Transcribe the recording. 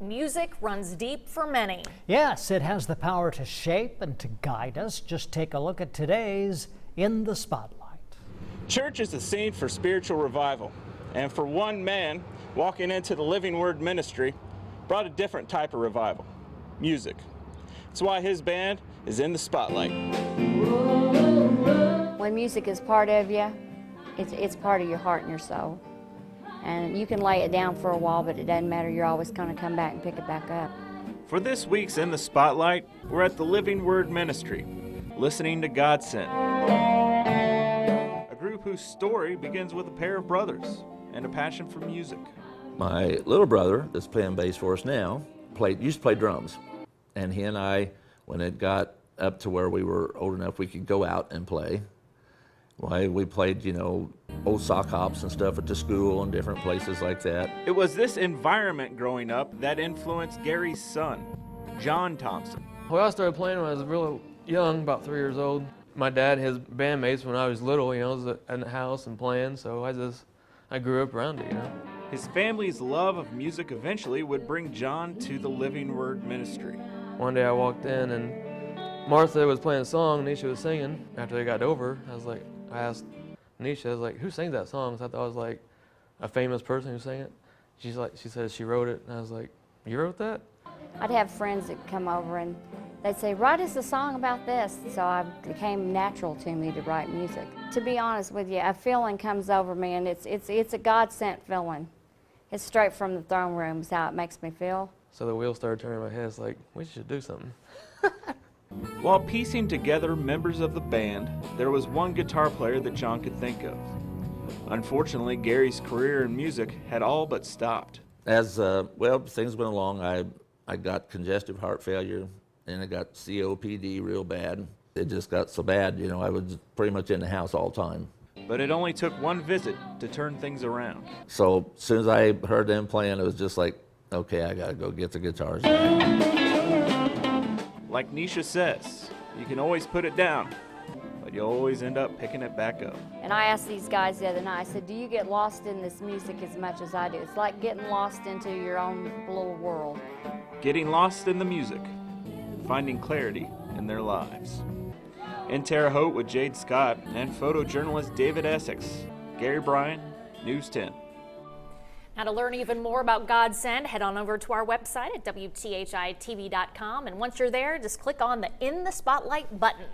Music runs deep for many. Yes, it has the power to shape and to guide us. Just take a look at today's In the Spotlight. Church is a scene for spiritual revival, and for one man walking into the Living Word ministry brought a different type of revival: music. That's why his band is in the spotlight. When music is part of you, it's part of your heart and your soul. And you can lay it down for a while, but it doesn't matter. You're always going to come back and pick it back up. For this week's In the Spotlight, we're at the Living Word Ministry, listening to Godsend, a group whose story begins with a pair of brothers and a passion for music. My little brother, that's playing bass for us now, used to play drums. And he and I, when it got up to where we were old enough we could go out and play, well, we played, old sock hops and stuff at the school and different places like that. It was this environment growing up that influenced Gary's son, John Thompson. Well, I started playing when I was real young, about 3 years old. My dad, his bandmates when I was little, was in the house and playing, so I grew up around it, His family's love of music eventually would bring John to the Living Word ministry. One day I walked in and Martha was playing a song, Nisha was singing. After they got over, I asked Nisha, I was like, who sang that song? So I thought it was like a famous person who sang it. She said she wrote it, and I was like, you wrote that? I'd have friends that come over and they'd say, write us a song about this. So it became natural to me to write music. To be honest with you, a feeling comes over me, and it's a God-sent feeling. It's straight from the throne room is how it makes me feel. So the wheels started turning in my head. It's like, we should do something. While piecing together members of the band, there was one guitar player that John could think of. Unfortunately, Gary's career in music had all but stopped. As things went along, I got congestive heart failure, and I got COPD real bad. It just got so bad, I was pretty much in the house all the time. But it only took one visit to turn things around. So as soon as I heard them playing, it was just like, okay, I gotta go get the guitars. Like Nisha says, you can always put it down, but you always end up picking it back up. And I asked these guys the other night, I said, do you get lost in this music as much as I do? It's like getting lost into your own little world. Getting lost in the music, finding clarity in their lives. In Terre Haute with Jade Scott and photojournalist David Essex, Gary Bryan, News 10. Now, to learn even more about Godsend, head on over to our website at WTHI-TV.com. And once you're there, just click on the In the Spotlight button.